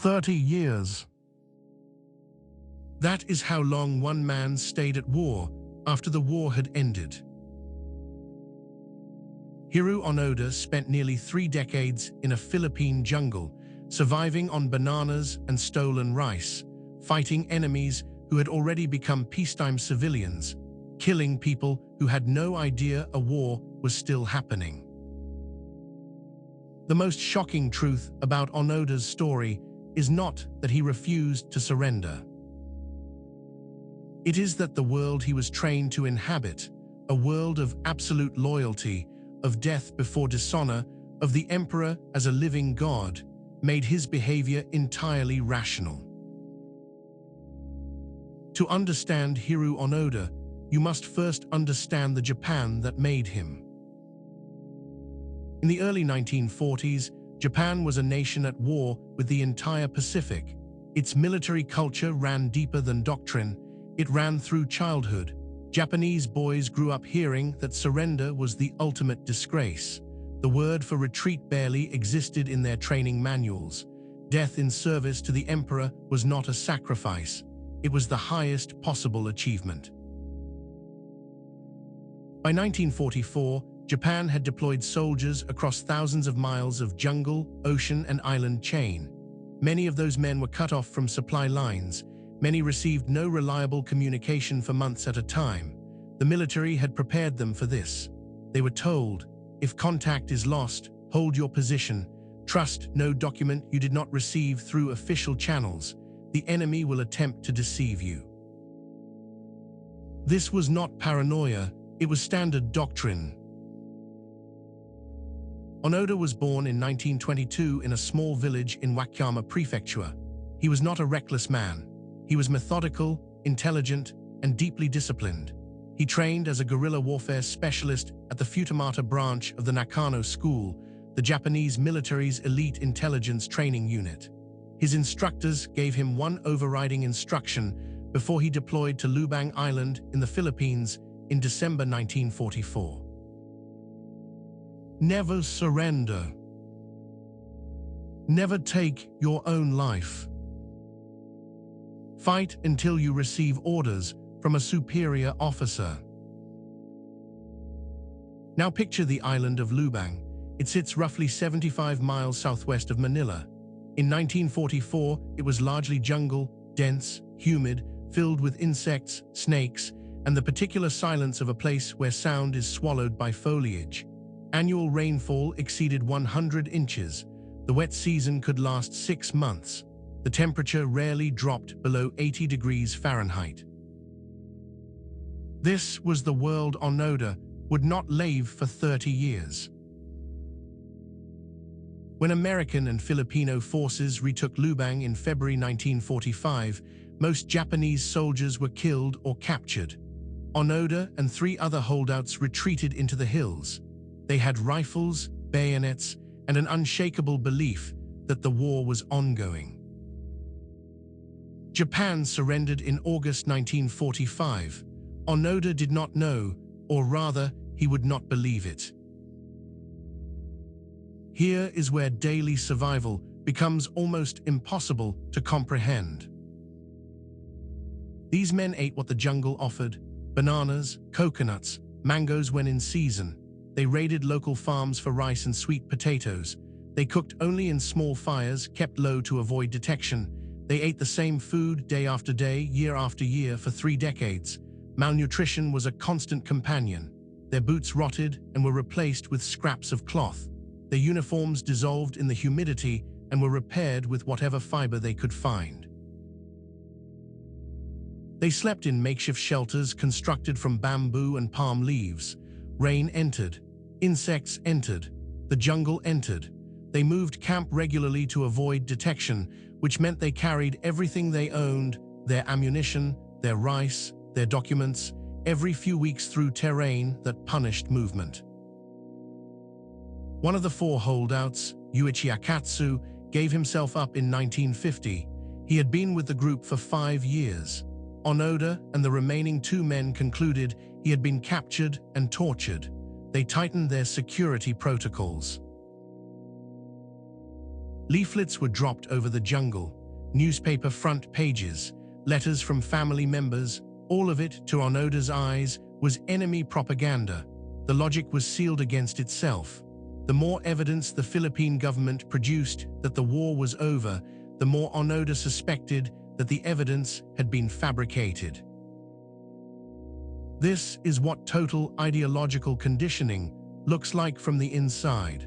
30 years. That is how long one man stayed at war after the war had ended. Hiroo Onoda spent nearly 3 decades in a Philippine jungle, surviving on bananas and stolen rice, fighting enemies who had already become peacetime civilians, killing people who had no idea a war was still happening. The most shocking truth about Onoda's story is not that he refused to surrender. It is that the world he was trained to inhabit, a world of absolute loyalty, of death before dishonor, of the emperor as a living god, made his behavior entirely rational. To understand Hiroo Onoda, you must first understand the Japan that made him. In the early 1940s, Japan was a nation at war with the entire Pacific. Its military culture ran deeper than doctrine. It ran through childhood. Japanese boys grew up hearing that surrender was the ultimate disgrace. The word for retreat barely existed in their training manuals. Death in service to the emperor was not a sacrifice. It was the highest possible achievement. By 1944, Japan had deployed soldiers across thousands of miles of jungle, ocean, and island chain. Many of those men were cut off from supply lines. Many received no reliable communication for months at a time. The military had prepared them for this. They were told, if contact is lost, hold your position. Trust no document you did not receive through official channels. The enemy will attempt to deceive you. This was not paranoia, it was standard doctrine. Onoda was born in 1922 in a small village in Wakayama Prefecture. He was not a reckless man. He was methodical, intelligent, and deeply disciplined. He trained as a guerrilla warfare specialist at the Futamata branch of the Nakano School, the Japanese military's elite intelligence training unit. His instructors gave him one overriding instruction before he deployed to Lubang Island in the Philippines in December 1944. Never surrender. Never take your own life. Fight until you receive orders from a superior officer. Now picture the island of Lubang. It sits roughly 75 miles southwest of Manila. In 1944, it was largely jungle, dense, humid, filled with insects, snakes, and the particular silence of a place where sound is swallowed by foliage. Annual rainfall exceeded 100 inches. The wet season could last 6 months. The temperature rarely dropped below 80 degrees Fahrenheit. This was the world Onoda would not leave for 30 years. When American and Filipino forces retook Lubang in February 1945, most Japanese soldiers were killed or captured. Onoda and 3 other holdouts retreated into the hills. They had rifles, bayonets, and an unshakable belief that the war was ongoing. Japan surrendered in August 1945. Onoda did not know, or rather, he would not believe it. Here is where daily survival becomes almost impossible to comprehend. These men ate what the jungle offered: bananas, coconuts, mangoes when in season. They raided local farms for rice and sweet potatoes. They cooked only in small fires, kept low to avoid detection. They ate the same food day after day, year after year for 3 decades. Malnutrition was a constant companion. Their boots rotted and were replaced with scraps of cloth. Their uniforms dissolved in the humidity and were repaired with whatever fiber they could find. They slept in makeshift shelters constructed from bamboo and palm leaves. Rain entered. Insects entered. The jungle entered. They moved camp regularly to avoid detection, which meant they carried everything they owned, their ammunition, their rice, their documents, every few weeks through terrain that punished movement. One of the 4 holdouts, Yuichi Akatsu, gave himself up in 1950. He had been with the group for 5 years. Onoda and the remaining 2 men concluded he had been captured and tortured. They tightened their security protocols. Leaflets were dropped over the jungle, newspaper front pages, letters from family members, all of it, to Onoda's eyes, was enemy propaganda. The logic was sealed against itself. The more evidence the Philippine government produced that the war was over, the more Onoda suspected that the evidence had been fabricated. This is what total ideological conditioning looks like from the inside.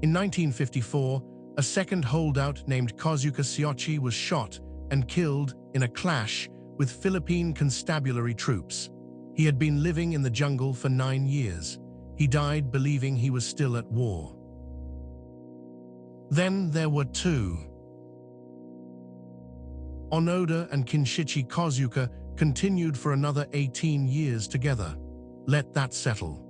In 1954, a second holdout named Kazuka Siochi was shot and killed in a clash with Philippine constabulary troops. He had been living in the jungle for 9 years. He died believing he was still at war. Then there were two. Onoda and Kinshichi Kazuka continued for another 18 years together. Let that settle.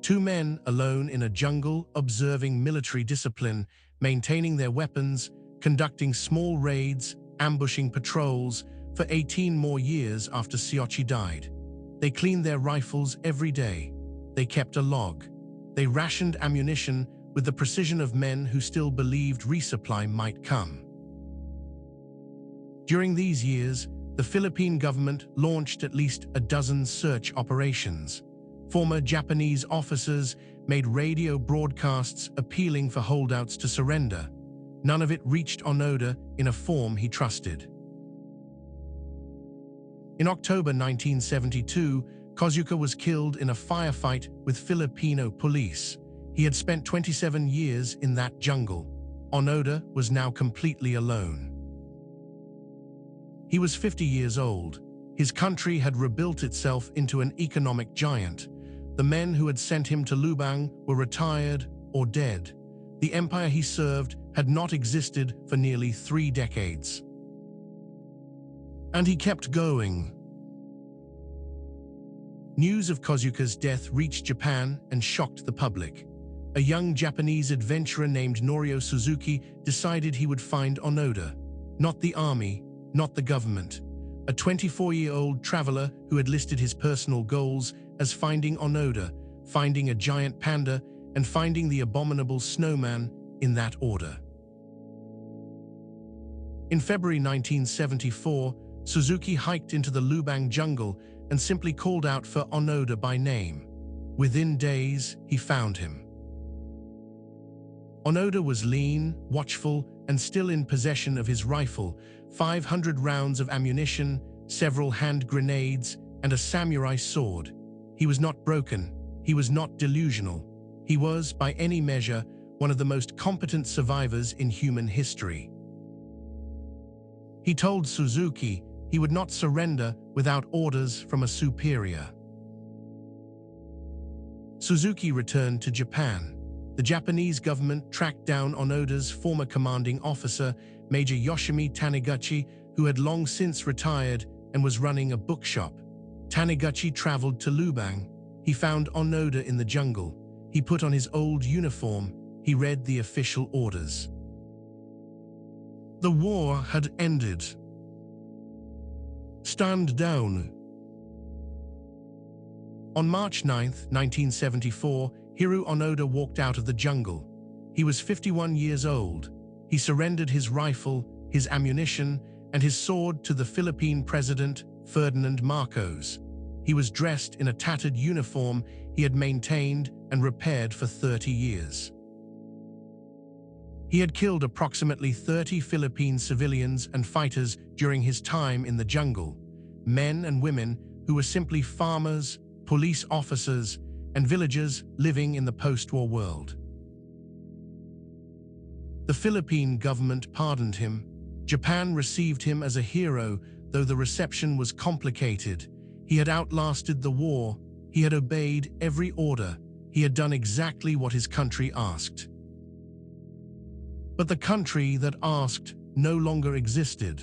Two men alone in a jungle, observing military discipline, maintaining their weapons, conducting small raids, ambushing patrols, for 18 more years after Siochi died. They cleaned their rifles every day. They kept a log. They rationed ammunition with the precision of men who still believed resupply might come. During these years, the Philippine government launched at least a dozen search operations. Former Japanese officers made radio broadcasts appealing for holdouts to surrender. None of it reached Onoda in a form he trusted. In October 1972, Kazuka was killed in a firefight with Filipino police. He had spent 27 years in that jungle. Onoda was now completely alone. He was 50 years old. His country had rebuilt itself into an economic giant. The men who had sent him to Lubang were retired or dead. The empire he served had not existed for nearly 3 decades. And he kept going. News of Kazuka's death reached Japan and shocked the public. A young Japanese adventurer named Norio Suzuki decided he would find Onoda. Not the army, not the government. A 24-year-old traveler who had listed his personal goals as finding Onoda, finding a giant panda, and finding the abominable snowman in that order. In February 1974, Suzuki hiked into the Lubang jungle and simply called out for Onoda by name. Within days, he found him. Onoda was lean, watchful, and still in possession of his rifle, 500 rounds of ammunition, several hand grenades, and a samurai sword. He was not broken. He was not delusional. He was, by any measure, one of the most competent survivors in human history. He told Suzuki he would not surrender without orders from a superior. Suzuki returned to Japan. The Japanese government tracked down Onoda's former commanding officer, Major Yoshimi Taniguchi, who had long since retired and was running a bookshop. Taniguchi traveled to Lubang. He found Onoda in the jungle. He put on his old uniform. He read the official orders. The war had ended. Stand down. On March 9, 1974, Hiroo Onoda walked out of the jungle. He was 51 years old. He surrendered his rifle, his ammunition, and his sword to the Philippine President, Ferdinand Marcos. He was dressed in a tattered uniform he had maintained and repaired for 30 years. He had killed approximately 30 Philippine civilians and fighters during his time in the jungle, men and women who were simply farmers, police officers, and villagers living in the post-war world. The Philippine government pardoned him. Japan received him as a hero, though the reception was complicated. He had outlasted the war. He had obeyed every order. He had done exactly what his country asked. But the country that asked no longer existed.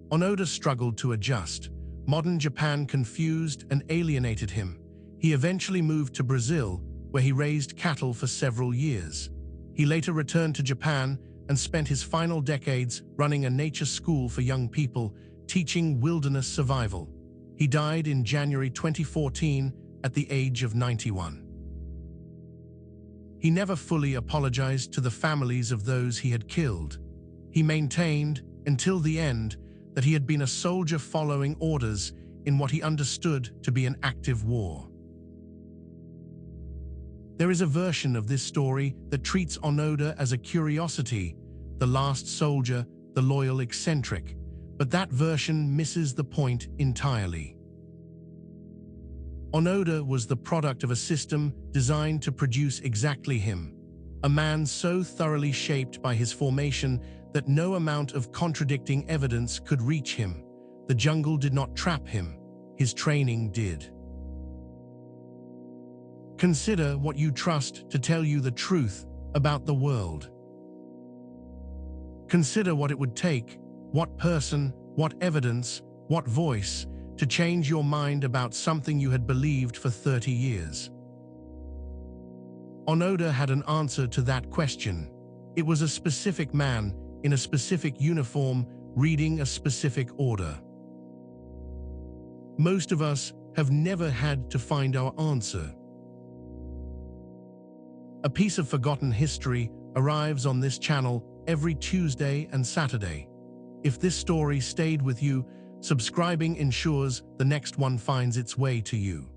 Onoda struggled to adjust. Modern Japan confused and alienated him. He eventually moved to Brazil, where he raised cattle for several years. He later returned to Japan and spent his final decades running a nature school for young people, teaching wilderness survival. He died in January 2014 at the age of 91. He never fully apologized to the families of those he had killed. He maintained, until the end, that he had been a soldier following orders in what he understood to be an active war. There is a version of this story that treats Onoda as a curiosity, the last soldier, the loyal eccentric, but that version misses the point entirely. Onoda was the product of a system designed to produce exactly him, a man so thoroughly shaped by his formation that no amount of contradicting evidence could reach him. The jungle did not trap him, his training did. Consider what you trust to tell you the truth about the world. Consider what it would take, what person, what evidence, what voice, to change your mind about something you had believed for 30 years. Onoda had an answer to that question. It was a specific man in a specific uniform reading a specific order. Most of us have never had to find our answer. A piece of forgotten history arrives on this channel every Tuesday and Saturday. If this story stayed with you, subscribing ensures the next one finds its way to you.